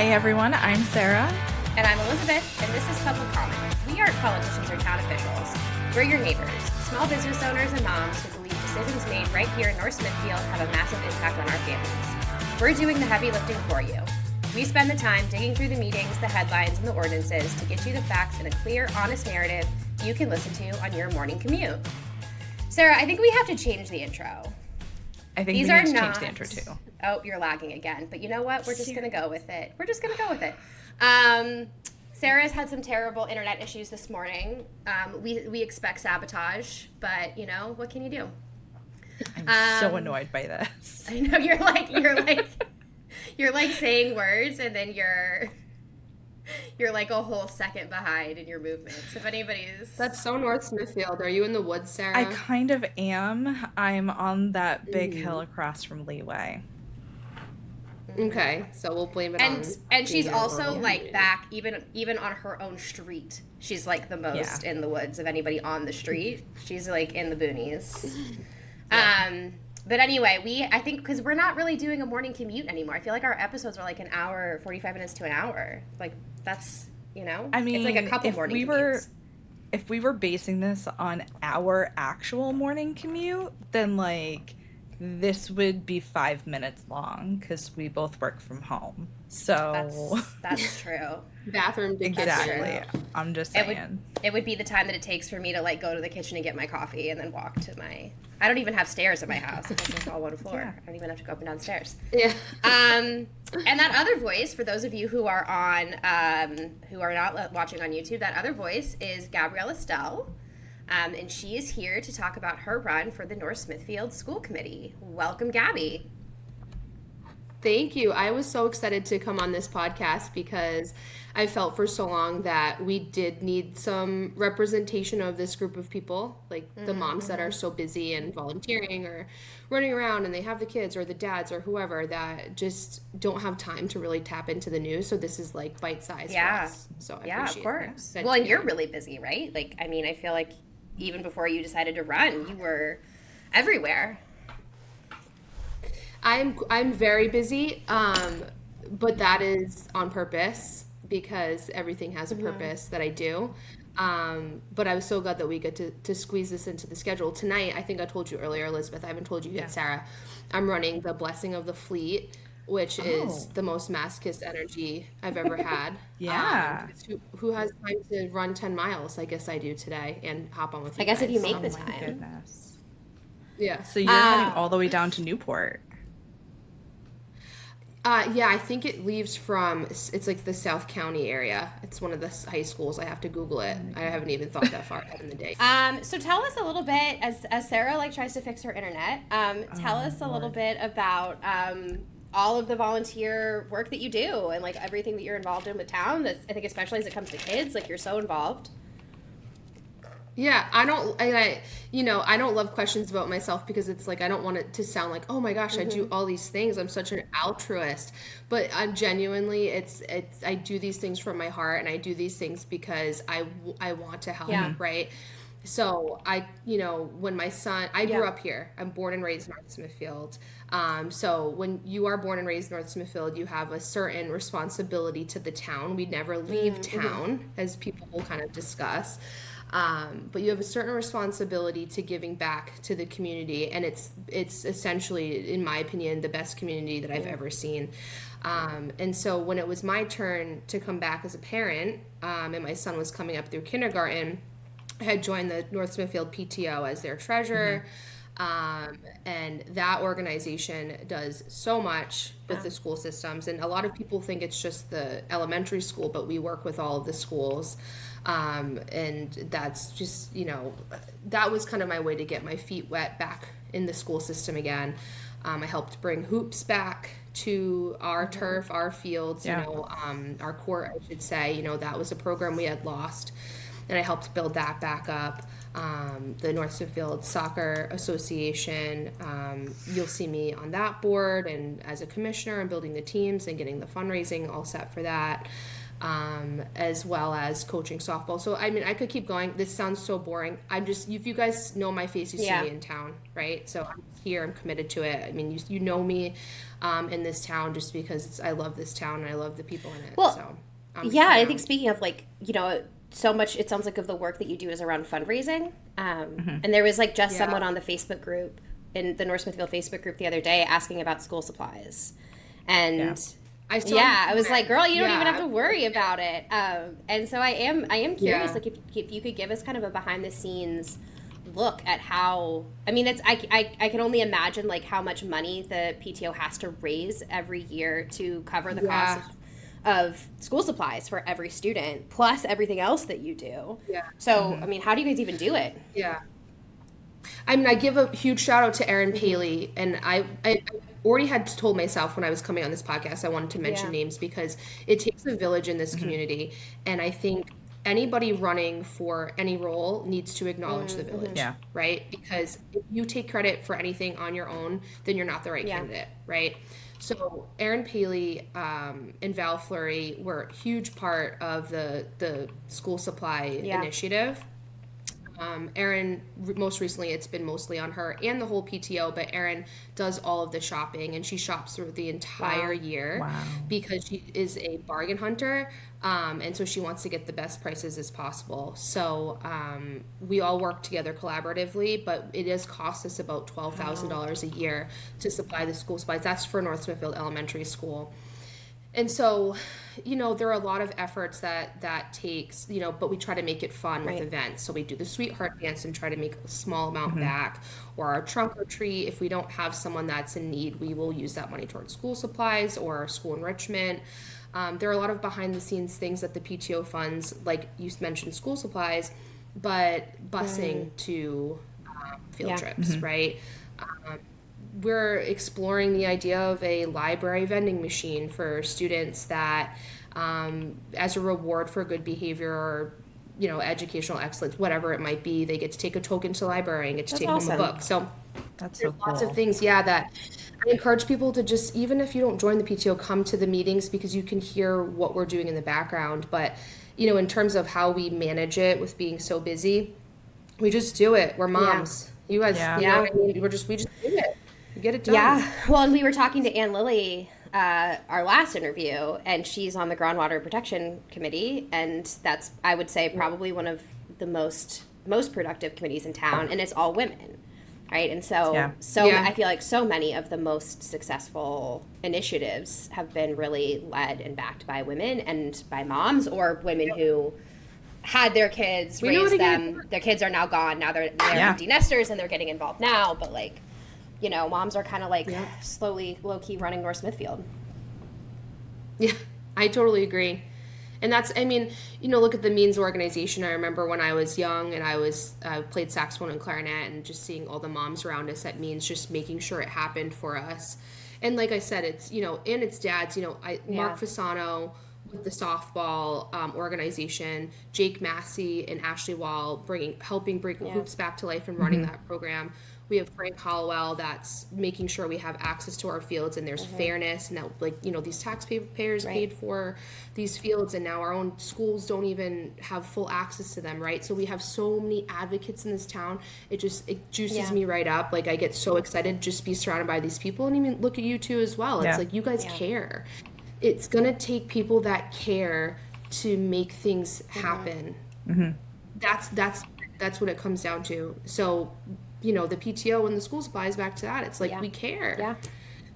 Hey everyone, I'm Sarah. And I'm Elizabeth, and this is Public Comment. We aren't politicians or town officials. We're your neighbors, small business owners and moms who believe decisions made right here in North Smithfield have a massive impact on our families. We're doing the heavy lifting for you. We spend the time digging through the meetings, the headlines, and the ordinances to get you the facts in a clear, honest narrative you can listen to on your morning commute. Sarah, I think we have to change the intro. I think we need to change the intro too. Oh, you're lagging again. But you know what? We're just going to go with it. Sarah's had some terrible internet issues this morning. We expect sabotage, but you know, what can you do? I'm so annoyed by this. I know you're like saying words and then you're like a whole second behind in your movements. If anybody's... That's so North Smithfield. Are you in the woods, Sarah? I kind of am. I'm on that big hill across from Leeway. Okay, so we'll blame it on... And she's also like back, even on her own street. She's like the most in the woods of anybody on the street. She's like in the boonies. But anyway, I think because we're not really doing a morning commute anymore. I feel like our episodes are like an hour, 45 minutes to an hour. Like that's, you know, I mean, it's like a couple morning commutes. If we were basing this on our actual morning commute, then like this would be 5 minutes long because we both work from home. So that's true. Bathroom to exactly. I'm just saying. It would be the time that it takes for me to like go to the kitchen and get my coffee and then walk to my... I don't even have stairs at my house. It's all one floor. Yeah. I don't even have to go up and down stairs. Yeah. And that other voice, for those of you who are who are not watching on YouTube, that other voice is Gabriella Stelle. And she is here to talk about her run for the North Smithfield School Committee. Welcome, Gabby. Thank you. I was so excited to come on this podcast because I felt for so long that we did need some representation of this group of people, like the moms that are so busy and volunteering or running around and they have the kids or the dads or whoever that just don't have time to really tap into the news. So this is like bite-sized for us. So I appreciate of course. Well, and you're really busy, right? Like, I mean, I feel like even before you decided to run, you were everywhere. I'm very busy, but that is on purpose because everything has a purpose that I do. But I was so glad that we get to squeeze this into the schedule. Tonight, I think I told you earlier, Elizabeth, I haven't told you yet, Sarah, I'm running the Blessing of the Fleet, which is the most masochist energy I've ever had. Who has time to run 10 miles? I guess I do today and hop on with you I guess guys. if you make the time. Goodness. Yeah. So you're heading all the way down to Newport. Yeah, I think it leaves from, it's like the South County area. It's one of the high schools. I have to Google it. I haven't even thought that far ahead in the day. So tell us a little bit, as Sarah like tries to fix her internet, tell us a little bit about all of the volunteer work that you do and like everything that you're involved in with town. I think especially as it comes to kids, like you're so involved. Yeah, I don't love questions about myself because it's like I don't want it to sound like, oh my gosh, I do all these things. I'm such an altruist. But genuinely, I do these things from my heart and I do these things because I want to help, right? So when my son, I grew up here. I'm born and raised North Smithfield. So when you are born and raised North Smithfield, you have a certain responsibility to the town. We never leave town, as people will kind of discuss. But you have a certain responsibility to giving back to the community, and it's essentially, in my opinion, the best community that I've ever seen. And so when it was my turn to come back as a parent, and my son was coming up through kindergarten, I had joined the North Smithfield PTO as their treasurer. And that organization does so much with the school systems, and a lot of people think it's just the elementary school, but we work with all of the schools. And that's just, that was kind of my way to get my feet wet back in the school system again. I helped bring hoops back to our turf, our fields, our court, I should say. That was a program we had lost, and I helped build that back up. The North Smithfield Soccer Association, you'll see me on that board and as a commissioner and building the teams and getting the fundraising all set for that. as well as coaching softball. So, I mean, I could keep going. This sounds so boring. I'm just, if you guys know my face, you see me in town, right? So I'm here, I'm committed to it. I mean, you know me in this town just because I love this town and I love the people in it. Well, so yeah, I think speaking of like, you know, so much, it sounds like of the work that you do is around fundraising. And there was like just someone on the Facebook group, in the North Smithfield Facebook group the other day, asking about school supplies. And I was like, girl, you don't even have to worry about it. And so I am curious, like if you could give us kind of a behind the scenes look at how, I mean, it's, I can only imagine like how much money the PTO has to raise every year to cover the cost of school supplies for every student, plus everything else that you do. Yeah. So, I mean, how do you guys even do it? Yeah. I mean, I give a huge shout out to Erin Paley, and I already had told myself when I was coming on this podcast I wanted to mention names because it takes a village in this community, and I think anybody running for any role needs to acknowledge the village, right? Because if you take credit for anything on your own, then you're not the right candidate, right? So Erin Paley and Val Fleury were a huge part of the school supply initiative. Erin, most recently, it's been mostly on her and the whole PTO, but Erin does all of the shopping, and she shops through the entire year because she is a bargain hunter, and so she wants to get the best prices as possible. So we all work together collaboratively, but it does cost us about $12,000 a year to supply the school supplies. That's for North Smithfield Elementary School. And so, you know, there are a lot of efforts that takes, you know, but we try to make it fun with events. So we do the Sweetheart Dance and try to make a small amount back, or our trunk or treat. If we don't have someone that's in need, we will use that money towards school supplies or school enrichment. There are a lot of behind the scenes things that the PTO funds, like you mentioned school supplies, but busing to field trips, right? We're exploring the idea of a library vending machine for students that, as a reward for good behavior or, you know, educational excellence, whatever it might be, they get to take a token to the library and get to take home a book. So there's lots of things, that I encourage people to just, even if you don't join the PTO, come to the meetings because you can hear what we're doing in the background. But, you know, in terms of how we manage it with being so busy, we just do it. We're moms. You guys, you know what I mean? We just do it. Get it done. Yeah. Well, and we were talking to Ann Lilly, our last interview, and she's on the Groundwater Protection Committee, and that's, I would say, probably one of the most productive committees in town, and it's all women, right? And so I feel like so many of the most successful initiatives have been really led and backed by women and by moms or women who had their kids, raised them. Their kids are now gone. Now they're empty nesters, and they're getting involved now, but like, you know, moms are kind of like slowly, low-key running North Smithfield. Yeah, I totally agree. And that's, I mean, you know, look at the Means organization. I remember when I was young and I played saxophone and clarinet, and just seeing all the moms around us at Means, just making sure it happened for us. And like I said, it's, you know, and it's dads, you know, Mark Fasano with the softball organization, Jake Massey and Ashley Wall helping bring hoops back to life and running that program. We have Frank Hollowell that's making sure we have access to our fields and there's fairness, and that, like, you know, these taxpayers paid for these fields, and now our own schools don't even have full access to them, right? So we have so many advocates in this town. It juices me right up. Like, I get so excited just be surrounded by these people, and even look at you two as well. It's like, you guys care. It's gonna take people that care to make things happen. That's what it comes down to. So, you know, the PTO and the school supplies, back to that. It's like, we care. Yeah.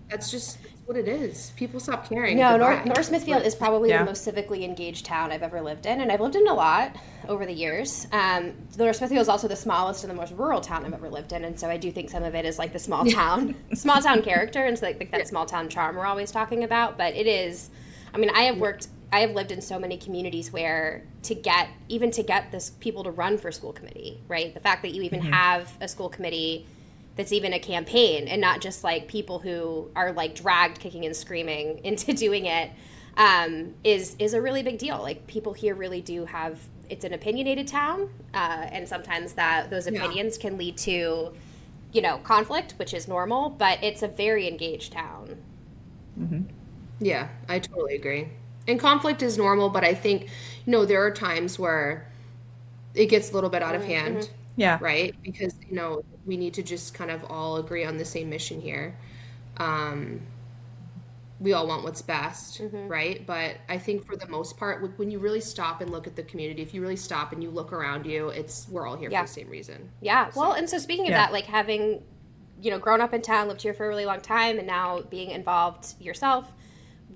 That's just what it is. People stop caring. No, North Smithfield is probably the most civically engaged town I've ever lived in, and I've lived in a lot over the years. North Smithfield is also the smallest and the most rural town I've ever lived in, and so I do think some of it is like the small town character, and so like that small town charm we're always talking about. But it is, I mean, I have lived in so many communities where to get this people to run for school committee, right? The fact that you even have a school committee that's even a campaign and not just like people who are like dragged kicking and screaming into doing it, is a really big deal. Like, people here really do have, it's an opinionated town, and sometimes those opinions can lead to, you know, conflict, which is normal, but it's a very engaged town. Yeah, I totally agree. And conflict is normal, but I think, there are times where it gets a little bit out of hand, Yeah. right? Because, we need to just kind of all agree on the same mission here. We all want what's best, right? But I think for the most part, when you really stop and look at the community, if you really stop and you look around you, we're all here for the same reason. Yeah. Well, and so speaking of that, like having, grown up in town, lived here for a really long time, and now being involved yourself,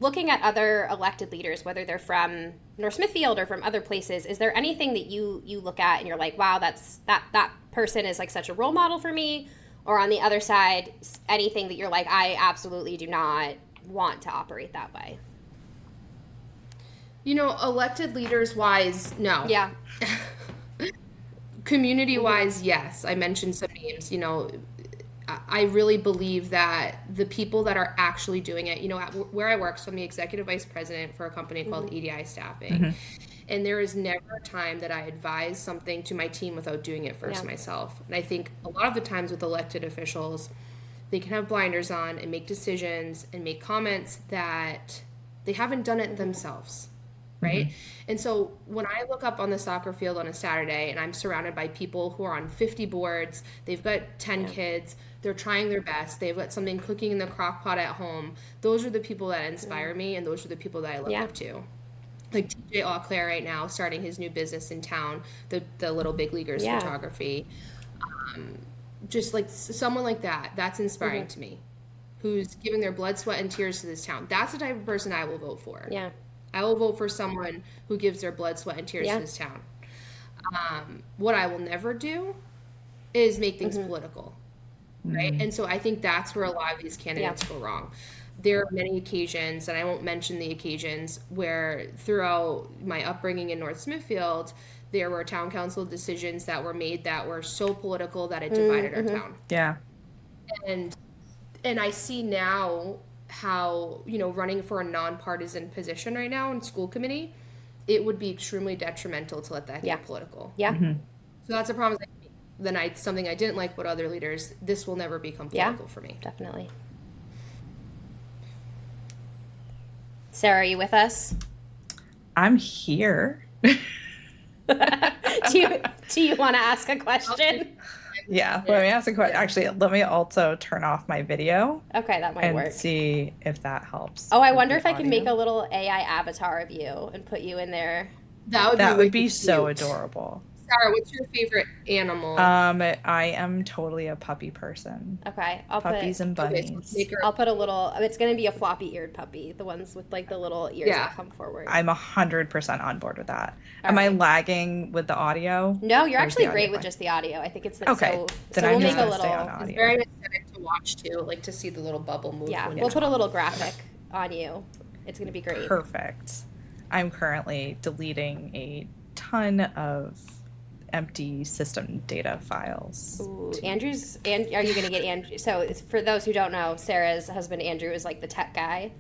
looking at other elected leaders, whether they're from North Smithfield or from other places, is there anything that you look at and you're like, wow, that person is like such a role model for me? Or on the other side, anything that you're like, I absolutely do not want to operate that way? Elected leaders wise, no. Yeah. Community wise, yes. I mentioned some names. I really believe that the people that are actually doing it, where I work, so I'm the executive vice president for a company called EDI Staffing. And there is never a time that I advise something to my team without doing it first myself. And I think a lot of the times with elected officials, they can have blinders on and make decisions and make comments that they haven't done it themselves, right? And so when I look up on the soccer field on a Saturday and I'm surrounded by people who are on 50 boards, they've got 10 kids, they're trying their best, they've got something cooking in the crock pot at home, those are the people that inspire me, and those are the people that I look up to. Like TJ Auclair right now, starting his new business in town, the Little Big Leaguers photography. Just like someone like that, that's inspiring to me, who's giving their blood, sweat, and tears to this town. That's the type of person I will vote for. Yeah. I will vote for someone who gives their blood, sweat, and tears to this town. What I will never do is make things political, right? And so I think that's where a lot of these candidates go wrong. There are many occasions, and I won't mention the occasions, where throughout my upbringing in North Smithfield, there were town council decisions that were made that were so political that it divided our town. Yeah. And I see now how, running for a nonpartisan position right now in school committee, it would be extremely detrimental to let that get political. Yeah. So that's a promise I made. Then something I didn't like about other leaders, this will never become political for me. Definitely. Sarah, are you with us? I'm here. Do you want to ask a question? Yeah, let me ask a question. Actually, let me also turn off my video. Okay, that might work. And see if that helps. Oh, I wonder if I can make a little AI avatar of you and put you in there. That would be so adorable. Sarah, what's your favorite animal? I am totally a puppy person. Okay, Puppies and bunnies. I'll put a little. It's gonna be a floppy-eared puppy, the ones with like the little ears that come forward. I'm 100% on board with that. Am I lagging with the audio? No, you're actually great with just the audio. I think it's like okay. Then I'm just gonna stay on audio. It's very aesthetic to watch too, like to see the little bubble move. Yeah, we'll put a little graphic on you. It's gonna be great. Perfect. I'm currently deleting a ton of empty system data files. Ooh, are you going to get Andrew? So for those who don't know, Sarah's husband Andrew is like the tech guy.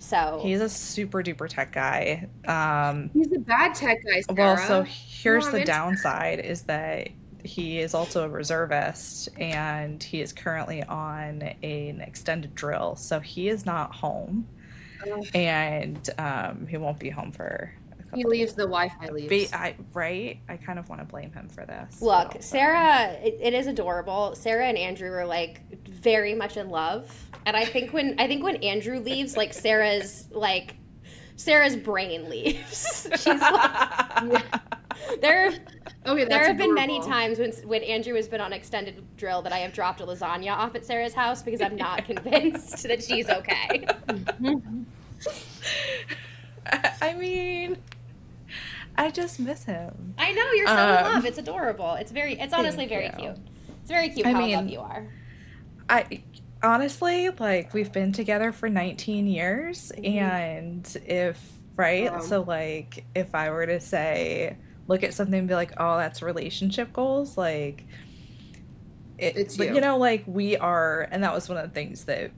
So he's a super duper tech guy. He's a bad tech guy, Sarah. Well, so here's the downside is that he is also a reservist and he is currently on an extended drill. So he is not home and he won't be home for he leaves, the Wi-Fi leaves. Right? I kind of want to blame him for this. Look, Sarah, it is adorable. Sarah and Andrew are like very much in love, and I think when Andrew leaves, like Sarah's brain leaves. She's like, there have been many times when Andrew has been on extended drill that I have dropped a lasagna off at Sarah's house because I'm not convinced that she's okay. I mean, I just miss him. I know, you're so in love. It's adorable. It's honestly very cute. It's very cute how in love you are. I honestly, like, we've been together for 19 years, and so like, if I were to say, look at something and be like, oh, that's relationship goals, like, it's you know, like, we are, and that was one of the things that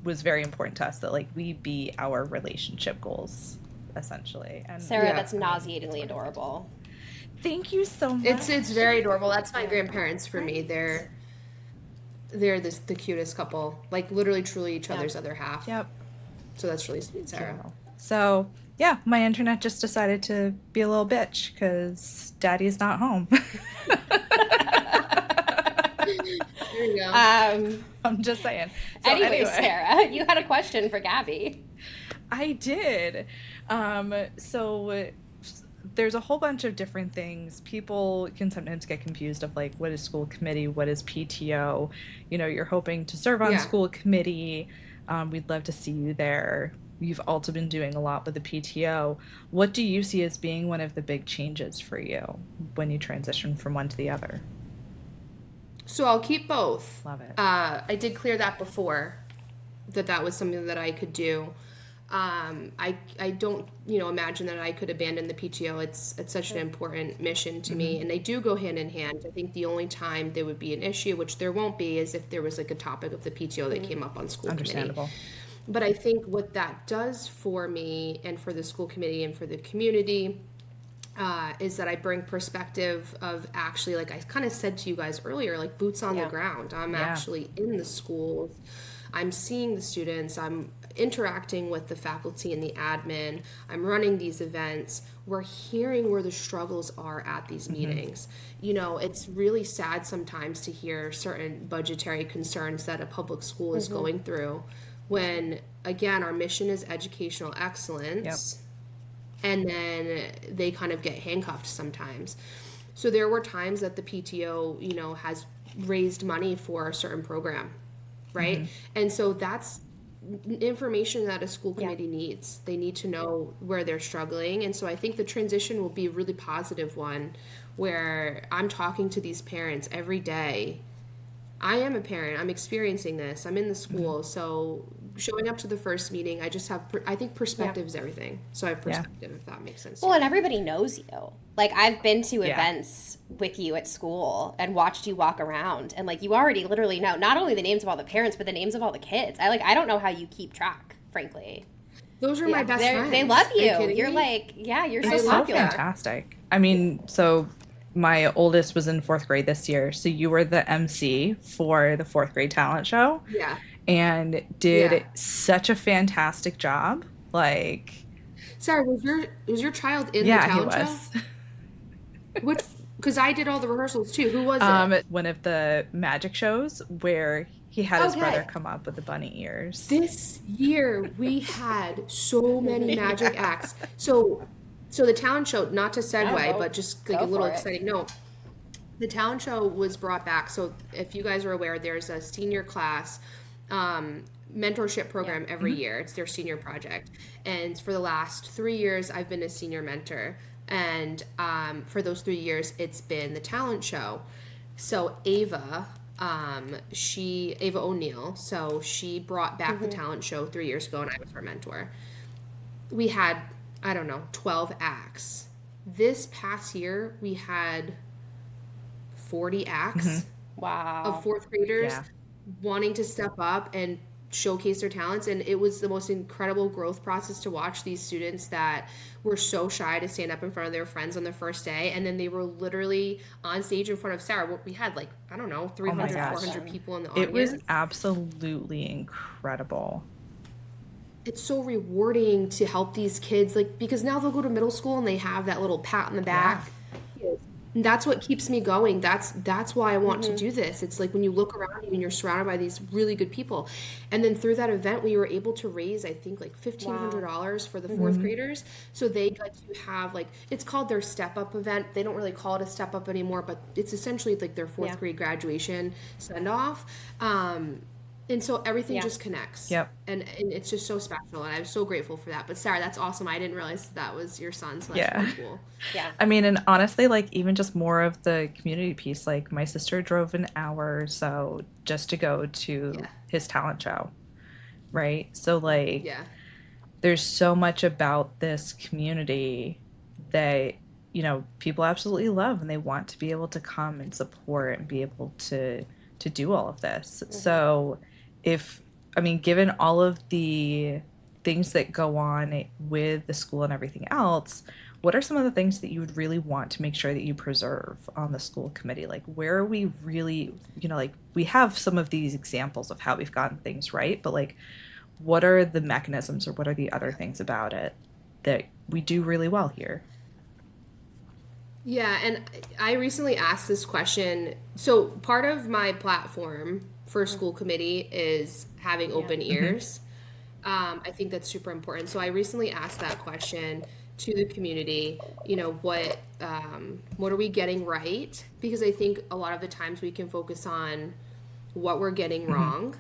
was very important to us, that like we be our relationship goals essentially. And Sarah, that's nauseatingly adorable. Thank you so much. It's very adorable. That's my grandparents for me. They're the cutest couple, like literally truly each other's other half. Yep. So that's really sweet, Sarah. So Yeah, my internet just decided to be a little bitch because daddy's not home. There you go. Um, I'm just saying. So anyway, anyway, Sarah, you had a question for Gabby. I did. So there's a whole bunch of different things. People can sometimes get confused of like what is school committee, what is PTO. You're hoping to serve on Yeah. school committee. We'd love to see you there. You've also been doing a lot with the PTO. What do you see as being one of the big changes for you when you transition from one to the other? So I'll keep both. Love it. I did clear that before, that was something that I could do. I don't imagine that I could abandon the PTO. It's such an important mission to me, and they do go hand in hand. I think the only time there would be an issue, which there won't be, is if there was like a topic of the PTO that came up on school committee. Understandable. But I think what that does for me and for the school committee and for the community is that I bring perspective of actually, like I kind of said to you guys earlier, like boots on the Yeah. ground. I'm Yeah. actually in the schools. I'm seeing the students. I'm interacting with the faculty and the admin. I'm running these events. We're hearing where the struggles are at these meetings. It's really sad sometimes to hear certain budgetary concerns that a public school is going through when, again, our mission is educational Yep. excellence, and then they kind of get handcuffed sometimes. So there were times that the PTO, has raised money for a certain program, right? And so that's information that a school Yeah. committee needs. They need to know where they're struggling. And so I think the transition will be a really positive one where I'm talking to these parents every day. I am a parent. I'm experiencing this. I'm in the school. So showing up to the first meeting, I think perspective is everything. So I have Yeah. perspective, if that makes sense. Well, and everybody knows you. Like, I've been to Yeah. events with you at school and watched you walk around, and like you already literally know not only the names of all the parents, but the names of all the kids. I don't know how you keep track, frankly. Those are my best friends. They love Are you you. kidding You're me? like, yeah, you're It's so so popular. fantastic. I mean, so my oldest was in fourth grade this year. So you were the MC for the fourth grade talent show Yeah. and Yeah. did such a fantastic job. Like, Sorry, was your child in the yeah, he talent show? was. Which, because I did all the rehearsals too. Who was it? One of the magic shows where he had his brother Okay. come up with the bunny ears. This year we had so many magic Yeah. acts. So the talent show, not to No, segue, but just like go a little for it. exciting note. The talent show was brought back. So if you guys are aware, there's a senior class mentorship program every year. It's their senior project. And for the last 3 years, I've been a senior mentor. And for those 3 years, it's been the talent show. So Ava, Ava O'Neill, so she brought back the talent show 3 years ago, and I was her mentor. We had, I don't know, 12 acts. This past year, we had 40 acts Wow. of fourth graders Yeah. wanting to step up and showcase their talents, and it was the most incredible growth process to watch these students that were so shy to stand up in front of their friends on the first day, and then they were literally on stage in front of Sarah. We had like, I don't know, Oh my 300 gosh. 400 people in the It was audience. absolutely incredible. It's so rewarding to help these kids, like, because now they'll go to middle school and they have that little pat on the back. And that's what keeps me going. That's why I want to do this. It's like when you look around you and you're surrounded by these really good people. And then through that event, we were able to raise, I think, like $1,500 for the fourth graders. So they got to have, like, it's called their step up event. They don't really call it a step up anymore, but it's essentially like their fourth Yeah. grade graduation send off. And so everything Yeah. just connects. Yep. And it's just so special. And I'm so grateful for that. But Sarah, that's awesome. I didn't realize that was your son, so that's Yeah. really cool. Yeah. I mean, and honestly, like even just more of the community piece. Like my sister drove an hour or so just to go to Yeah. his talent show, right? So like Yeah. there's so much about this community that people absolutely love and they want to be able to come and support and be able to do all of this. So if I mean, given all of the things that go on with the school and everything else, what are some of the things that you would really want to make sure that you preserve on the school committee? Like, where are we really, like we have some of these examples of how we've gotten things right, but like, what are the mechanisms or what are the other things about it? that we do really well here. Yeah, and I recently asked this question. So part of my platform for school committee is having open ears. I think that's super important. So I recently asked that question to the community. What are we getting right? Because I think a lot of the times we can focus on what we're getting wrong,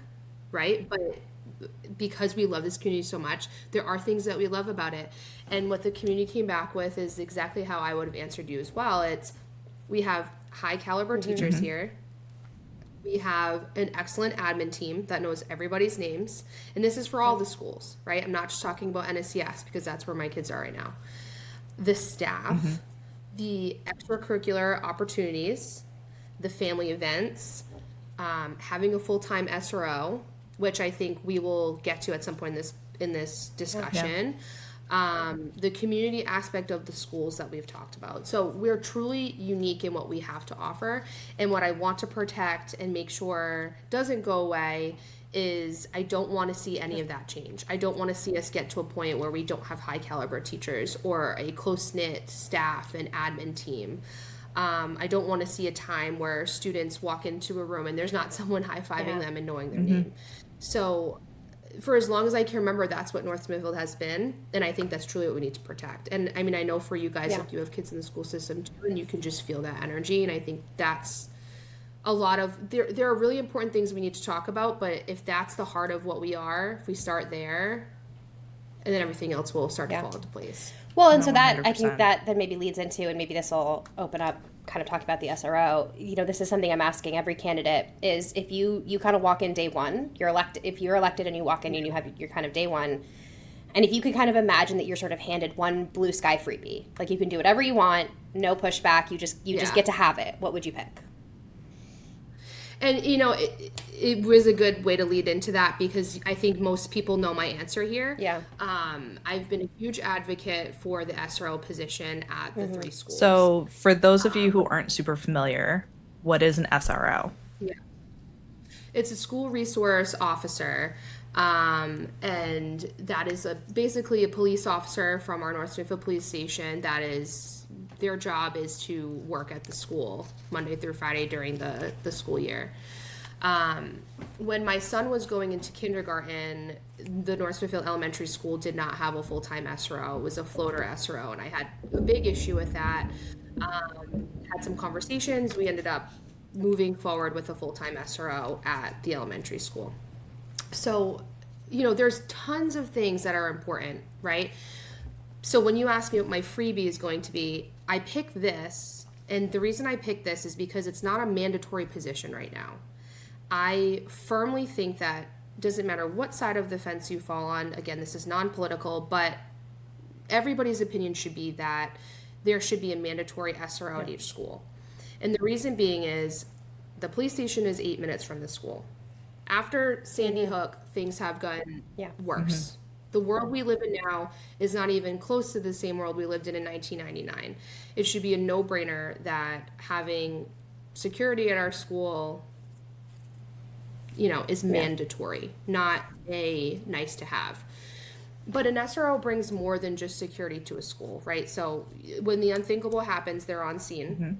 right? But because we love this community so much, there are things that we love about it. And what the community came back with is exactly how I would have answered you as well. It's we have high caliber teachers here. We have an excellent admin team that knows everybody's names. And this is for all the schools, right? I'm not just talking about NSCS because that's where my kids are right now. The staff, the extracurricular opportunities, the family events, having a full-time SRO, which I think we will get to at some point in this discussion. The community aspect of the schools that we've talked about. So we're truly unique in what we have to offer, and what I want to protect and make sure doesn't go away is I don't want to see any of that change. I don't want to see us get to a point where we don't have high caliber teachers or a close-knit staff and admin team. I don't want to see a time where students walk into a room and there's not someone high-fiving them and knowing their name. So for as long as I can remember, that's what North Smithfield has been, and I think that's truly what we need to protect. And I mean, I know for you guys, like you have kids in the school system too, and you can just feel that energy, and I think that's a lot of, there are really important things we need to talk about, but if that's the heart of what we are, if we start there, and then everything else will start to fall into place. Well, and so that, 100%. I think that then maybe leads into, and maybe this will open up kind of talking about the SRO, this is something I'm asking every candidate is if you kind of walk in day one, if you're elected and you walk in and you have your kind of day one, and if you could kind of imagine that you're sort of handed one blue sky freebie, like you can do whatever you want, no pushback, you just get to have it, what would you pick? And, it was a good way to lead into that because I think most people know my answer here. Yeah. I've been a huge advocate for the SRO position at the three schools. So for those of you who aren't super familiar, what is an SRO? Yeah. It's a school resource officer. And that is basically a police officer from our North Smithfield police station their job is to work at the school Monday through Friday during the school year. When my son was going into kindergarten, the North Smithfield Elementary School did not have a full-time SRO. It was a floater SRO, and I had a big issue with that. Had some conversations. We ended up moving forward with a full-time SRO at the elementary school. So, there's tons of things that are important, right? So when you ask me what my freebie is going to be, I pick this, and the reason I pick this is because it's not a mandatory position right now. I firmly think that doesn't matter what side of the fence you fall on, again, this is non-political, but everybody's opinion should be that there should be a mandatory SRO at each school. And the reason being is the police station is 8 minutes from the school. After Sandy Hook, things have gotten worse. The world we live in now is not even close to the same world we lived in 1999. It should be a no-brainer that having security at our school, is mandatory, not a nice to have. But an SRO brings more than just security to a school, right? So when the unthinkable happens, they're on scene.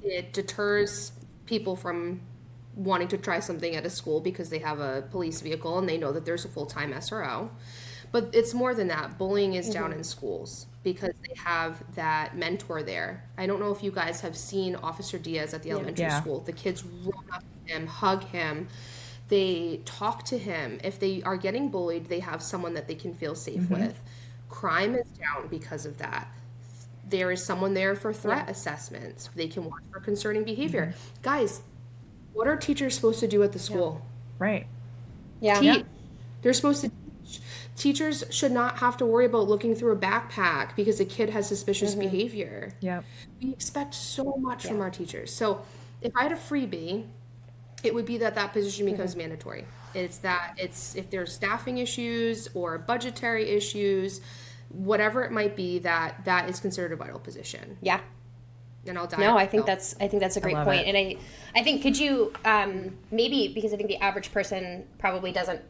It deters people from wanting to try something at a school because they have a police vehicle and they know that there's a full-time SRO. But it's more than that. Bullying is down in schools because they have that mentor there. I don't know if you guys have seen Officer Diaz at the elementary school. The kids run up to him, hug him. They talk to him. If they are getting bullied, they have someone that they can feel safe with. Crime is down because of that. There is someone there for threat assessments. They can watch for concerning behavior. Guys, what are teachers supposed to do at the school? Right. Teach. They're supposed to teach. Teachers should not have to worry about looking through a backpack because a kid has suspicious behavior. We expect so much from our teachers. So if I had a freebie, it would be that position becomes mandatory. It's if there's staffing issues or budgetary issues, whatever it might be, that is considered a vital position. Yeah. And I'll dive. No, I think that's a great point. It. And I think could you maybe, because I think the average person probably doesn't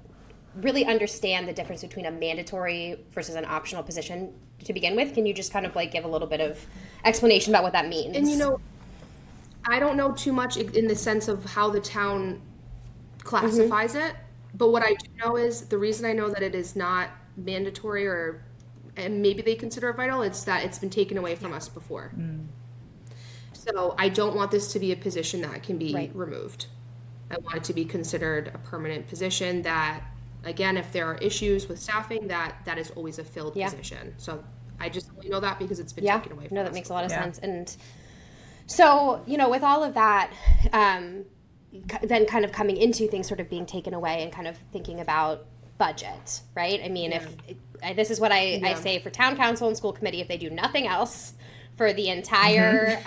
really understand the difference between a mandatory versus an optional position to begin with. Can you just kind of like give a little bit of explanation about what that means? And I don't know too much in the sense of how the town classifies it, but what I do know is the reason I know that it is not mandatory, or and maybe they consider it vital, it's that it's been taken away from us before. So I don't want this to be a position that can be removed. I want it to be considered a permanent position that, again, if there are issues with staffing, that is always a filled position. So I just only know that because it's been taken away from us. No, that makes a lot of sense. And so, with all of that, then kind of coming into things sort of being taken away and kind of thinking about budget, right? I mean, if this is what I say for town council and school committee, if they do nothing else for the entire,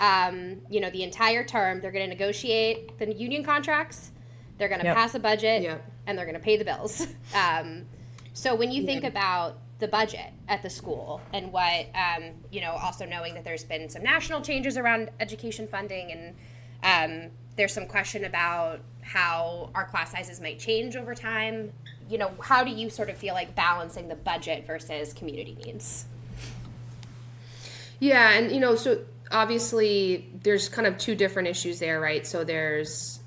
the entire term, they're going to negotiate the union contracts, they're going to pass a budget, and they're going to pay the bills. So when you think about the budget at the school and what, also knowing that there's been some national changes around education funding, and there's some question about how our class sizes might change over time, how do you sort of feel like balancing the budget versus community needs? Yeah, and so obviously there's kind of two different issues there, right? So there's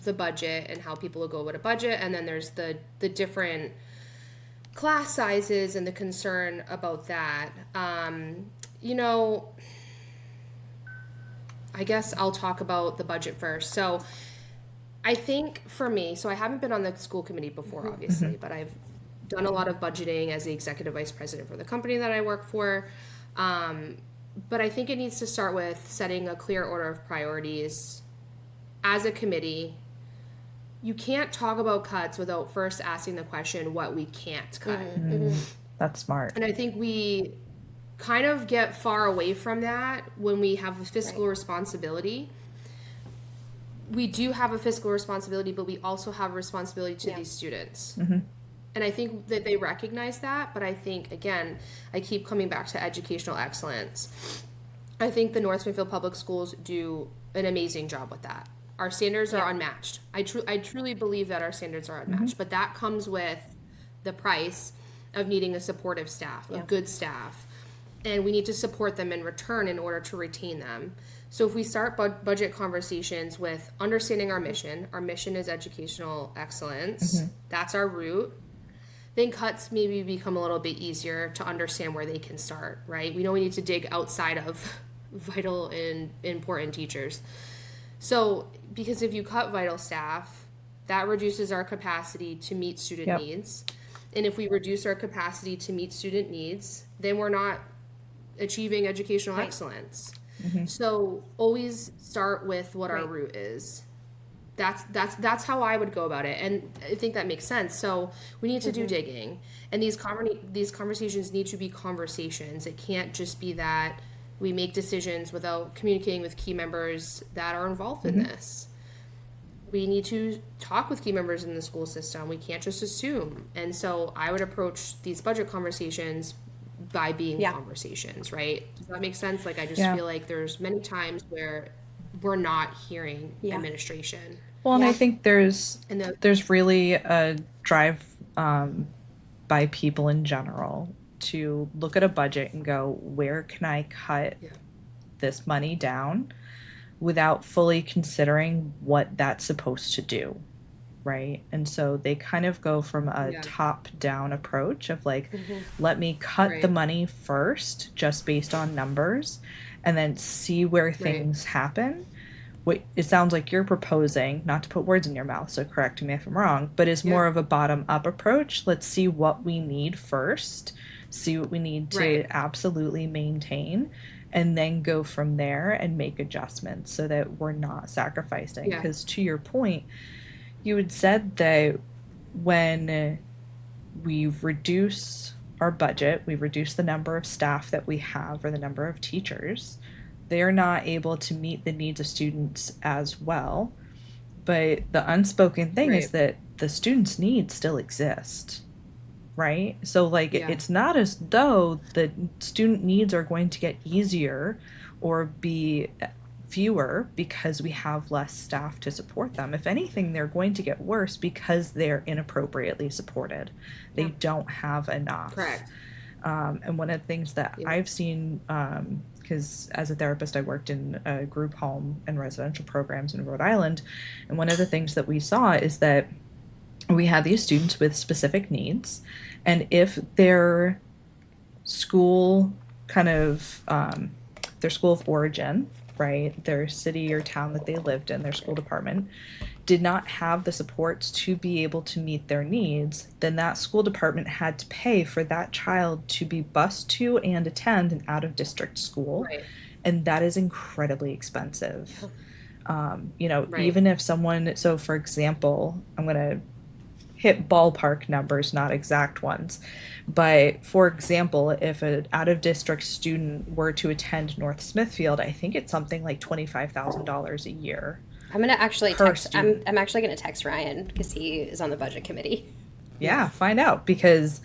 the budget and how people will go with a budget, and then there's the different class sizes and the concern about that. I guess I'll talk about the budget first. So I think for me, so I haven't been on the school committee before, obviously, but I've done a lot of budgeting as the executive vice president for the company that I work for. But I think it needs to start with setting a clear order of priorities as a committee. You can't talk about cuts without first asking the question what we can't cut. That's smart. And I think we kind of get far away from that when we have a fiscal responsibility. We do have a fiscal responsibility, but we also have a responsibility to these students. And I think that they recognize that, but I think, again, I keep coming back to educational excellence. I think the North Smithfield Public Schools do an amazing job with that. Our standards are unmatched. I truly believe that our standards are unmatched, but that comes with the price of needing a supportive staff, a good staff. And we need to support them in return in order to retain them. So if we start budget conversations with understanding our mission is educational excellence, that's our root, then cuts maybe become a little bit easier to understand where they can start, right? We know we need to dig outside of vital and important teachers. So, because if you cut vital staff, that reduces our capacity to meet student needs. And if we reduce our capacity to meet student needs, then we're not achieving educational excellence. So always start with what our root is. That's how I would go about it, and I think that makes sense. So we need to do digging, and these conversations need to be conversations. It can't just be that we make decisions without communicating with key members that are involved in this. We need to talk with key members in the school system. We can't just assume. And so I would approach these budget conversations by being conversations, right? Does that make sense? Like, I just feel like there's many times where we're not hearing administration. Well, and I think there's really a drive by people in general to look at a budget and go, where can I cut this money down without fully considering what that's supposed to do, right? And so they kind of go from a top-down approach of like, let me cut the money first just based on numbers and then see where things happen. What it sounds like you're proposing, not to put words in your mouth, so correct me if I'm wrong, but is more of a bottom-up approach. Let's see what we need first, see what we need to absolutely maintain, and then go from there and make adjustments so that we're not sacrificing. Because to your point, you had said that when we reduce our budget, we reduce the number of staff that we have or the number of teachers, they are not able to meet the needs of students as well. But the unspoken thing is that the students' needs still exist, right? So like it's not as though the student needs are going to get easier or be fewer because we have less staff to support them. If anything, they're going to get worse because they're inappropriately supported. They don't have enough. Correct. And one of the things that I've seen, because as a therapist, I worked in a group home and residential programs in Rhode Island. And one of the things that we saw is that we had these students with specific needs. And if their school kind of, their school of origin, right, their city or town that they lived in, their school department, did not have the supports to be able to meet their needs, then that school department had to pay for that child to be bused to and attend an out of district school. Right. And that is incredibly expensive. Right. Even if someone, so for example, I'm going to hit ballpark numbers, not exact ones. But for example, if an out of district student were to attend North Smithfield, I think it's something like $25,000 a year. I'm gonna actually Per text. student. I'm actually gonna text Ryan because he is on the budget committee. Yeah, find out, because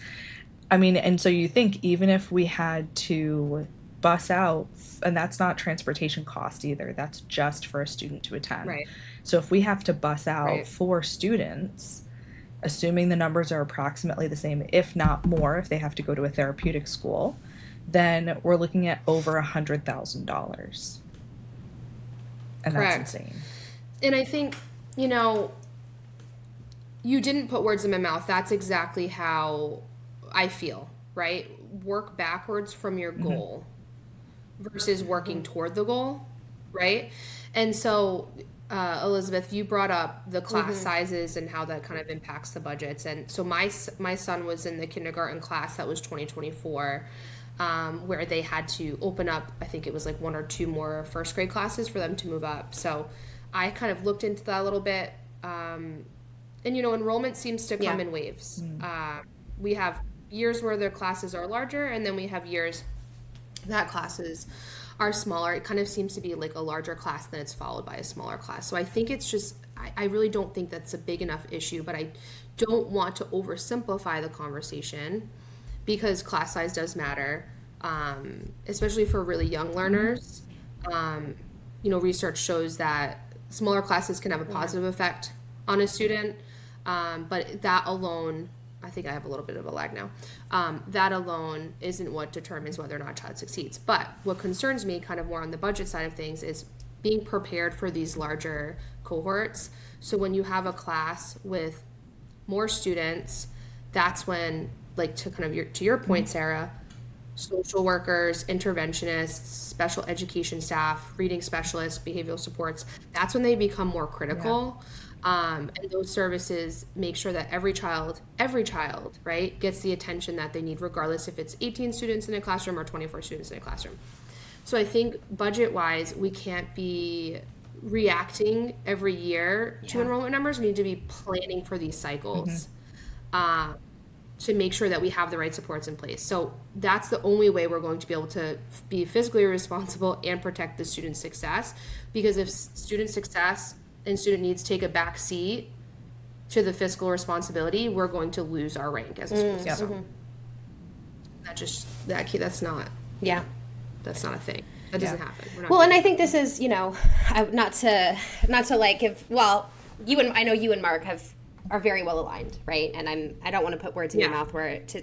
I mean, and so you think even if we had to bus out, and that's not transportation cost either, that's just for a student to attend. Right. So if we have to bus out Right. 4 students, assuming the numbers are approximately the same, if not more, if they have to go to a therapeutic school, then we're looking at over $100,000. And Correct. that's insane. And I think, you didn't put words in my mouth. That's exactly how I feel, right? Work backwards from your goal versus working toward the goal, right? And so, Elizabeth, you brought up the class sizes and how that kind of impacts the budgets. And so my son was in the kindergarten class that was 2024, where they had to open up, I think it was like 1 or 2 more first grade classes for them to move up. So I kind of looked into that a little bit. And, enrollment seems to come in waves. We have years where their classes are larger, and then we have years that classes are smaller. It kind of seems to be like a larger class, then it's followed by a smaller class. So I think it's just, I really don't think that's a big enough issue, but I don't want to oversimplify the conversation because class size does matter, especially for really young learners. Research shows that smaller classes can have a positive effect on a student, but that alone, I think I have a little bit of a lag now, that alone isn't what determines whether or not a child succeeds. But what concerns me kind of more on the budget side of things is being prepared for these larger cohorts. So when you have a class with more students, that's when, like, to your point, Sarah, social workers, interventionists, special education staff, reading specialists, behavioral supports, that's when they become more critical. And those services make sure that every child, right, gets the attention that they need, regardless if it's 18 students in a classroom or 24 students in a classroom. So I think budget-wise, we can't be reacting every year to enrollment numbers. We need to be planning for these cycles. To make sure that we have the right supports in place. So that's the only way we're going to be able to be fiscally responsible and protect the student success. Because if student success and student needs take a back seat to the fiscal responsibility, we're going to lose our rank as a school system. That's not a thing. That doesn't happen. Well, and I think this is, not to like give, well, I know you and Mark are very well aligned, right? And I don't want to put words in your mouth to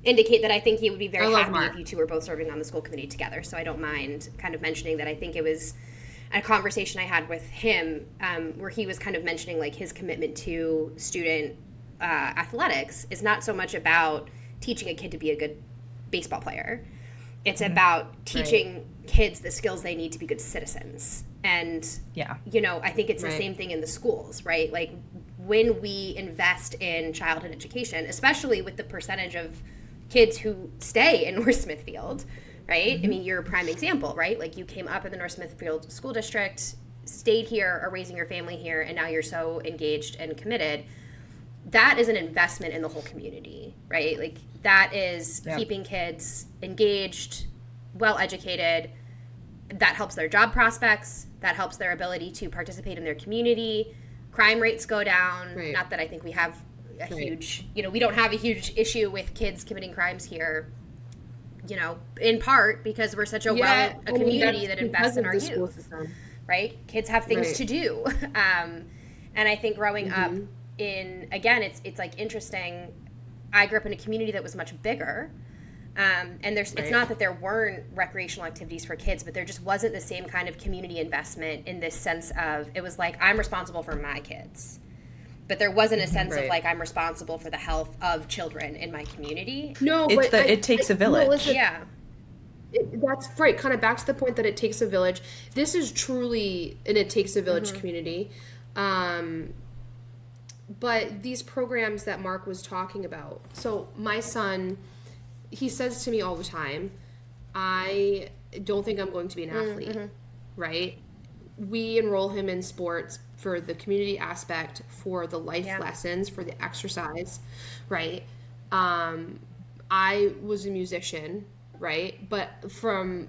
indicate that I think he would be very happy if you two were both serving on the school committee together. So I don't mind kind of mentioning that. I think it was a conversation I had with him where he was kind of mentioning like his commitment to student athletics is not so much about teaching a kid to be a good baseball player. It's about teaching kids the skills they need to be good citizens. And, I think it's the same thing in the schools, right? Like when we invest in childhood education, especially with the percentage of kids who stay in North Smithfield, right? I mean, you're a prime example, right? Like you came up in the North Smithfield school district, stayed here, are raising your family here, and now you're so engaged and committed. That is an investment in the whole community, right? Like that is keeping kids engaged, well educated. That helps their job prospects. That helps their ability to participate in their community. Crime rates go down. Right. Not that I think we have a huge, we don't have a huge issue with kids committing crimes here. you know, in part because we're such a community that invests in our youth, right? Kids have things to do. And I think growing up in, again, it's like interesting. I grew up in a community that was much bigger. And it's not that there weren't recreational activities for kids, but there just wasn't the same kind of community investment in this sense of, it was like, I'm responsible for my kids. But there wasn't a sense of like, I'm responsible for the health of children in my community. No, but it takes a village. No, listen, yeah. That's right. Kind of back to the point that it takes a village. This is truly an it takes a village community. But these programs that Mark was talking about. So my son, he says to me all the time, I don't think I'm going to be an athlete, right? We enroll him in sports for the community aspect, for the life lessons, for the exercise, right? I was a musician, right? But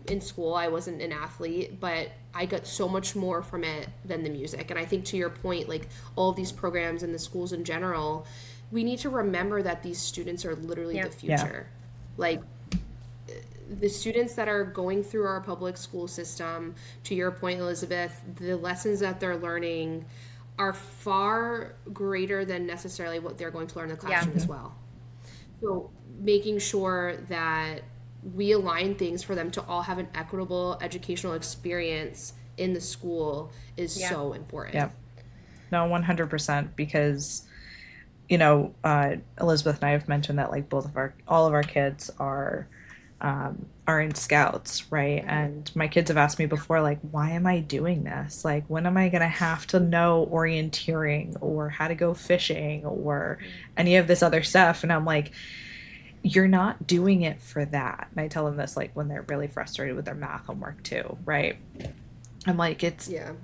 in school, I wasn't an athlete, but I got so much more from it than the music. And I think to your point, like all of these programs and the schools in general, we need to remember that these students are literally the future. Like the students that are going through our public school system, to your point, Elizabeth, the lessons that they're learning are far greater than necessarily what they're going to learn in the classroom as well. So making sure that we align things for them to all have an equitable educational experience in the school is so important. Yeah. No, 100%, because, you know, Elizabeth and I have mentioned that like all of our kids are in scouts, right? And my kids have asked me before, like, why am I doing this? Like, when am I going to have to know orienteering or how to go fishing or any of this other stuff? And I'm like, you're not doing it for that. And I tell them this like when they're really frustrated with their math homework too, right? I'm like, and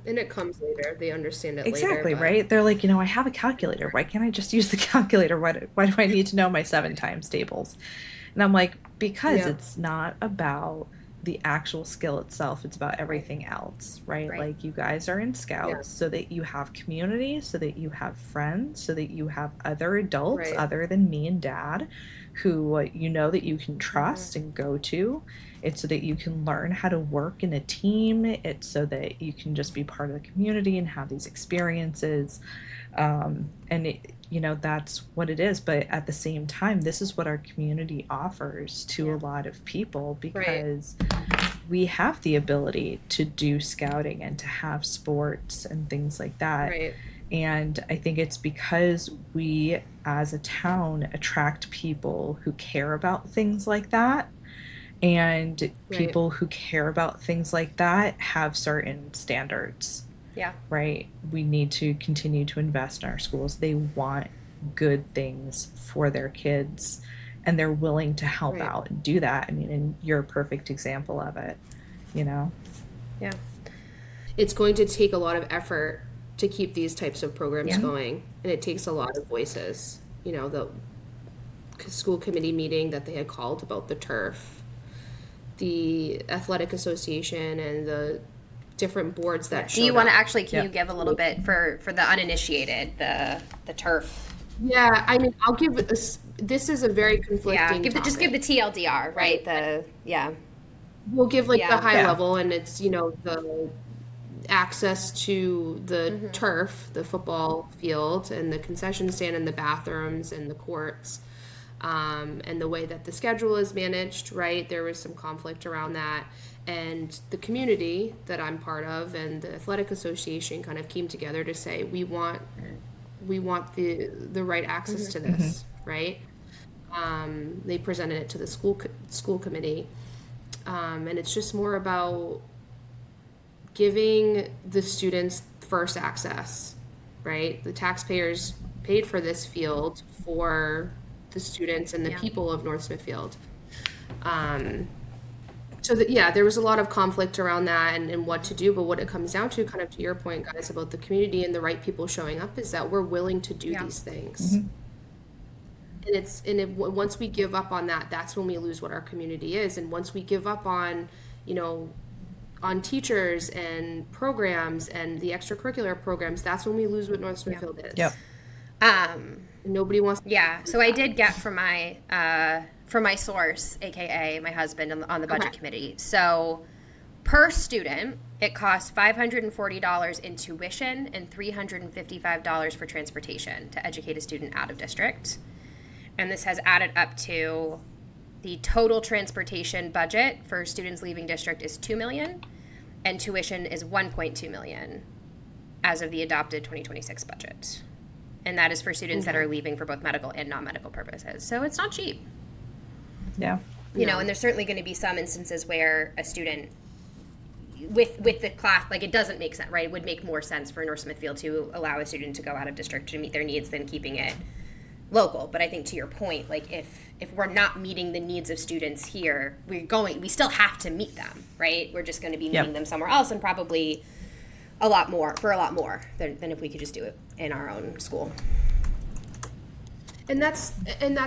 it comes later. They understand it exactly, later. Right? They're like, you know, I have a calculator. Why can't I just use the calculator? Why do I need to know my 7 times tables? And I'm like, because it's not about the actual skill itself. It's about everything else, right? Like you guys are in scouts so that you have community, so that you have friends, so that you have other adults other than me and dad who you know that you can trust and go to. It's so that you can learn how to work in a team. It's so that you can just be part of the community and have these experiences. That's what it is. But at the same time, this is what our community offers to a lot of people, because we have the ability to do scouting and to have sports and things like that. Right. And I think it's because we, as a town, attract people who care about things like that. And people who care about things like that have certain standards. Yeah. Right? We need to continue to invest in our schools. They want good things for their kids, and they're willing to help out and do that. I mean, and you're a perfect example of it, you know? Yeah. It's going to take a lot of effort to keep these types of programs going, and it takes a lot of voices. You know, the school committee meeting that they had called about the turf, the athletic association, and the different boards that do you want to actually can you give a little bit for the uninitiated, the turf? Yeah, I mean, I'll give this is a very conflicting just give the TLDR, right? We'll give like the high level, and it's, you know, the access to the turf, the football field, and the concession stand, and the bathrooms, and the courts, and the way that the schedule is managed, right? There was some conflict around that, and the community that I'm part of and the athletic association kind of came together to say, we want the right access to this, right? They presented it to the school committee, and it's just more about giving the students first access, right? The taxpayers paid for this field for the students and the people of North Smithfield. There was a lot of conflict around that and what to do, but what it comes down to, kind of to your point, guys, about the community and the right people showing up, is that we're willing to do these things. And once we give up on that, that's when we lose what our community is. And once we give up on, you know, on teachers and programs and the extracurricular programs, that's when we lose what North Smithfield is. Yep. Nobody wants. Yeah, so I did get from my source, aka my husband, on the budget committee. So per student, it costs $540 in tuition and $355 for transportation to educate a student out of district. And this has added up to the total transportation budget for students leaving district is $2 million, and tuition is $1.2 million as of the adopted 2026 budget. And that is for students that are leaving for both medical and non-medical purposes. So it's not cheap. Yeah. You know, and there's certainly going to be some instances where a student with the class, like, it doesn't make sense, right? It would make more sense for North Smithfield to allow a student to go out of district to meet their needs than keeping it local. But I think to your point, like, if we're not meeting the needs of students here, we still have to meet them, right? We're just going to be meeting them somewhere else, and probably a lot more than if we could just do it in our own school. And that's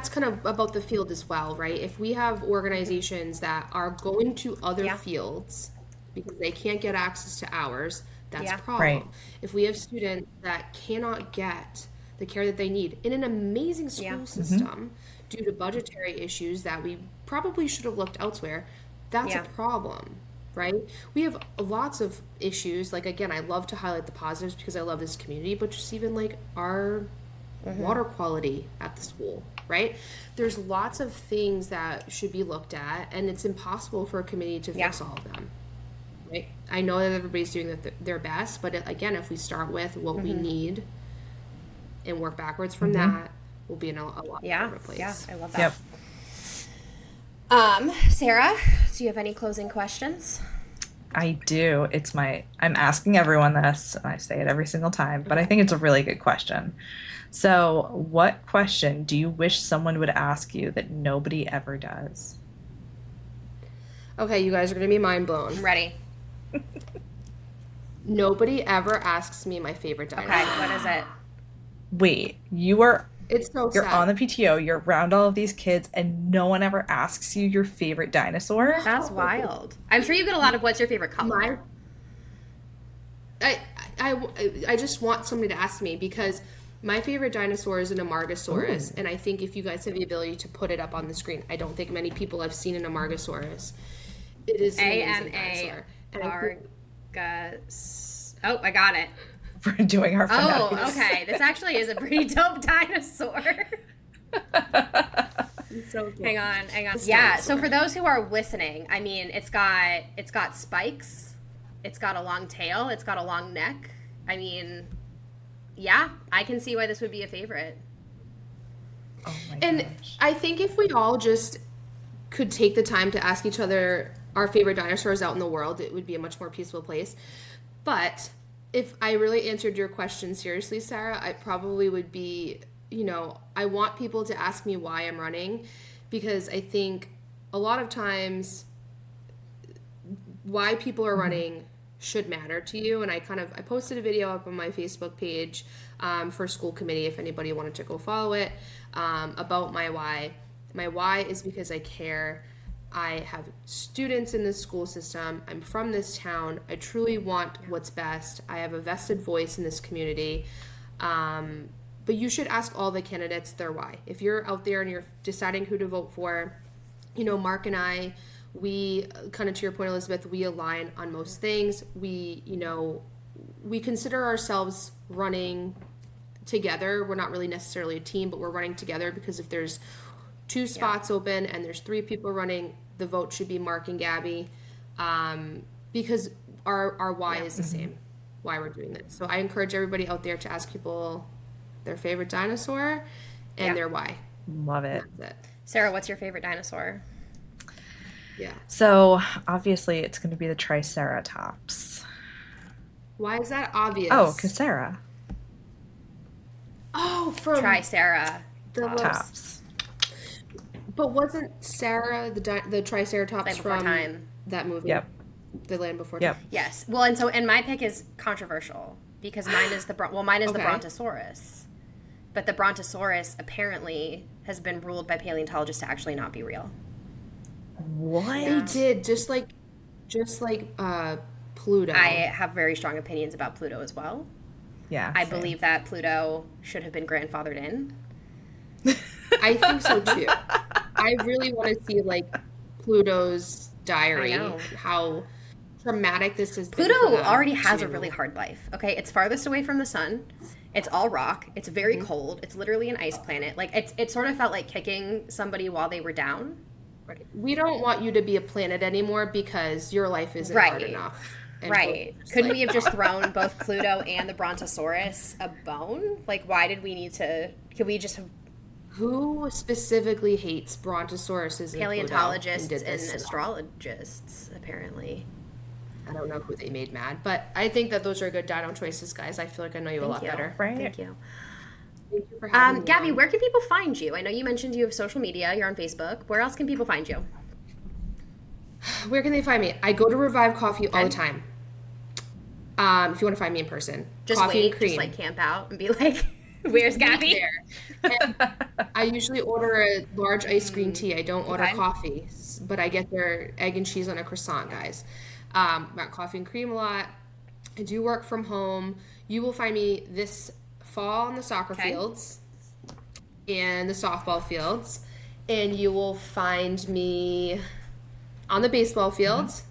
kind of about the field as well, right? If we have organizations that are going to other fields because they can't get access to ours, that's a problem. Right. If we have students that cannot get the care that they need in an amazing school system due to budgetary issues that we probably should have looked elsewhere, that's a problem, right? We have lots of issues. Like, again, I love to highlight the positives because I love this community, but just even like our water quality at the school, right? There's lots of things that should be looked at, and it's impossible for a committee to fix all of them, right? I know that everybody's doing their best, but again, if we start with what we need and work backwards from that, we'll be in a lot better place. Yeah, I love that. Yep. Sarah, do you have any closing questions? I do. I'm asking everyone this, and I say it every single time, but I think it's a really good question. So, what question do you wish someone would ask you that nobody ever does? Okay, you guys are going to be mind blown. I'm ready. Nobody ever asks me my favorite dinosaur. Okay, what is it? Wait, It's so you're sad. on the PTO, you're around all of these kids, and no one ever asks you your favorite dinosaur? That's wild. I'm sure you get a lot of what's your favorite color. I just want somebody to ask me because my favorite dinosaur is an Amargasaurus, and I think if you guys have the ability to put it up on the screen, I don't think many people have seen an Amargasaurus. It is an amazing dinosaur. Oh, I got it. For doing our finale. Oh, okay. This actually is a pretty dope dinosaur. So cool. Hang on. Yeah. So for those who are listening, I mean, it's got spikes, it's got a long tail, it's got a long neck. I mean, yeah, I can see why this would be a favorite. Oh my And gosh. I think if we all just could take the time to ask each other our favorite dinosaurs out in the world, it would be a much more peaceful place. But if I really answered your question seriously, Sarah, I probably would be, I want people to ask me why I'm running, because I think a lot of times why people are running should matter to you. And I posted a video up on my Facebook page for school committee, if anybody wanted to go follow it, about my why. My why is because I care. I have students in this school system. I'm from this town. I truly want what's best. I have a vested voice in this community. But you should ask all the candidates their why. If you're out there and you're deciding who to vote for, Mark and I, we, kind of to your point, Elizabeth, we align on most things. We consider ourselves running together. We're not really necessarily a team, but we're running together because if there's 2 spots open and there's 3 people running, the vote should be Mark and Gabby, because our why is the same, why we're doing this. So I encourage everybody out there to ask people their favorite dinosaur and their why. Love it. That's it. Sarah, what's your favorite dinosaur? Yeah. So, obviously, it's going to be the Triceratops. Why is that obvious? Oh, because Sarah. Oh, from Tricera. the Tops. But wasn't Sarah the Triceratops Land Before from Time. that movie? Yep. The Land Before Yep. Time. Yes. Well, and my pick is controversial because mine is the Brontosaurus. But the Brontosaurus apparently has been ruled by paleontologists to actually not be real. What? They did, just like Pluto. I have very strong opinions about Pluto as well. Yeah, I same. believe that Pluto should have been grandfathered in. I think so too. I really want to see like Pluto's I diary, know. how traumatic this has been Pluto for them already has a really to. hard life. Okay, it's farthest away from the sun. It's all rock. It's very cold. It's literally an ice planet. Like it sort of felt like kicking somebody while they were down. Right. We don't want you to be a planet anymore because your life isn't hard Right. enough. And Right. just Couldn't like, we have just thrown both Pluto and the Brontosaurus a bone? Like, why did we need to? Could we just have who specifically hates brontosauruses and Pluto paleontologists did and this to them? astrologists, apparently? I don't know who they made mad, but I think that those are good dino choices, guys. I feel like I know you a lot Thank you. better. Right. Thank you. Thank you for having me Gabby, on. where can people find you? I know you mentioned you have social media. You're on Facebook. Where else can people find you? Where can they find me? I go to Revive Coffee all the Okay. time. If you want to find me in person, Just coffee wait, and cream. just like camp out and be like, "Where's Gabby?" There. And I usually order a large iced green tea. I don't order Okay. coffee, but I get their egg and cheese on a croissant, guys. Got coffee and cream a lot. I do work from home. You will find me this fall on the soccer Okay. fields and the softball fields, and you will find me on the baseball fields.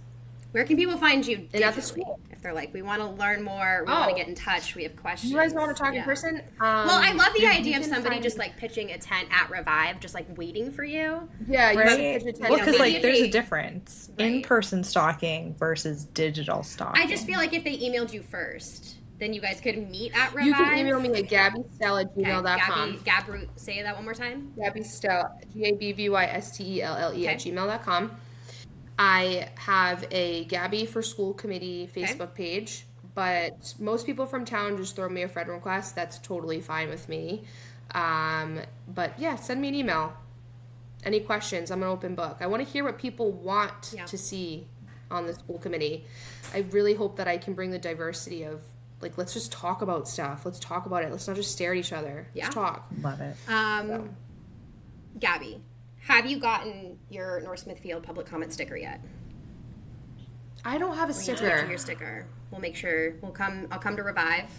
Where can people find you And at the digitally? school. If they're like, we want to learn more, we want to Oh. get in touch, we have questions. You guys want to talk in Yeah. person? Well, I love the you idea of can somebody find just me- like pitching a tent at Revive, just like waiting for you. Yeah, you Right? should pitch a tent. Well, know, because maybe like there's they- a difference. Right. In-person stalking versus digital stalking. I just feel like if they emailed you first, then you guys could meet at Revive. You can email me at gabbystelle@gmail.com. Gabby, say that one more time. Gabby Stelle, GABBYSTELLE at Okay. gmail.com. I have a Gabby for School Committee Facebook page, but most people from town just throw me a friend request. That's totally fine with me. But yeah, send me an email. Any questions? I'm an open book. I want to hear what people want Yeah. to see on the school committee. I really hope that I can bring the diversity of, like, let's just talk about stuff. Let's talk about it. Let's not just stare at each other. Yeah. Let's talk. Love it. Gabby, have you gotten your North Smithfield public comment sticker yet? I don't have a We need to get sticker. you your sticker. We'll make sure. I'll come to Revive.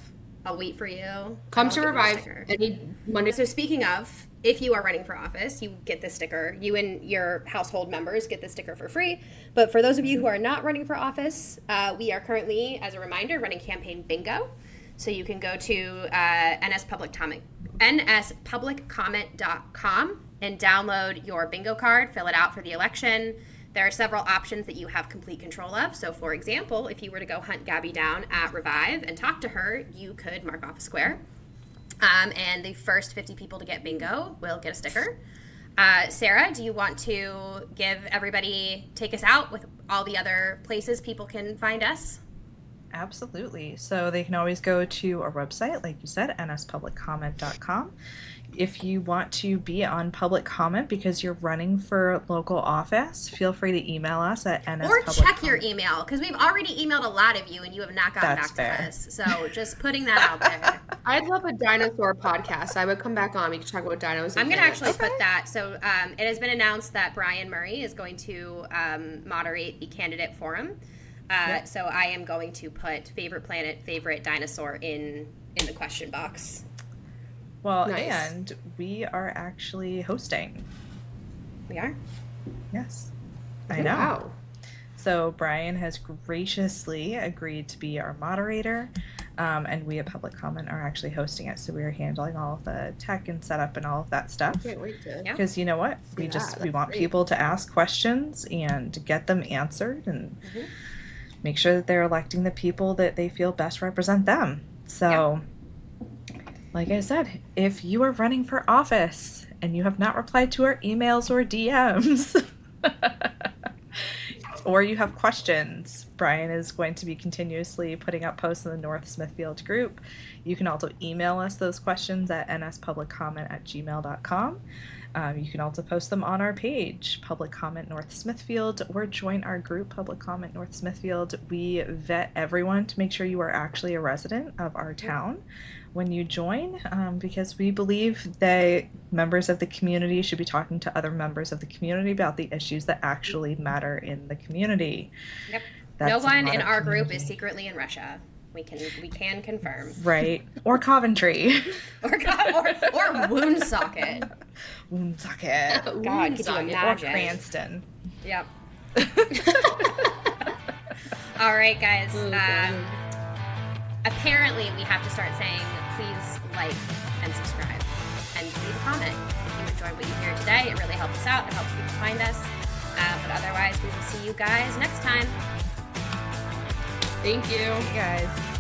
I'll wait for you. Come I'll to get you a Revive sticker. any Monday. So speaking of, if you are running for office, you get this sticker. You and your household members get this sticker for free. But for those of you who are not running for office, we are currently, as a reminder, running campaign bingo. So you can go to nspubliccomment.com and download your bingo card, fill it out for the election. There are several options that you have complete control of. So, for example, if you were to go hunt Gabby down at Revive and talk to her, you could mark off a square. And the first 50 people to get bingo will get a sticker. Sarah, do you want to take us out with all the other places people can find us? Absolutely. So they can always go to our website, like you said, nspubliccomment.com. If you want to be on public comment because you're running for local office, feel free to email us at Or check your nspubliccomment. email, because we've already emailed a lot of you and you have not gotten That's back fair. to us. So just putting that out there. I'd love a dinosaur podcast. I would come back on. We could talk about dinos. I'm going to actually put that. So it has been announced that Brian Murray is going to moderate the candidate forum. Yep. So I am going to put favorite planet, favorite dinosaur in the question box. Well, Nice. and we are actually hosting. We are? Yes. I know. Wow. So Brian has graciously agreed to be our moderator, and we at Public Comment are actually hosting it. So we are handling all of the tech and setup and all of that stuff. Can't wait to. Yeah. Because you know what? We Yeah, we that's want great. people to ask questions and get them answered and Mhm. make sure that they're electing the people that they feel best represent them. So, like I said, if you are running for office and you have not replied to our emails or DMs, or you have questions, Brian is going to be continuously putting up posts in the North Smithfield group. You can also email us those questions at nspubliccomment@gmail.com. You can also post them on our page, Public Comment North Smithfield, or join our group, Public Comment North Smithfield. We vet everyone to make sure you are actually a resident of our town when you join, because we believe that members of the community should be talking to other members of the community about the issues that actually matter in the community. Yep. That's No a one lot in of our group community. is secretly in Russia. We can confirm. Right. Or Coventry. or Woonsocket. Woonsocket. God, could you imagine? Or Cranston. Yep. All right, guys. Apparently, we have to start saying, please like and subscribe and leave a comment. If you enjoyed what you hear today, it really helps us out. It helps people find us. But otherwise, we will see you guys next time. Thank you. Hey, guys.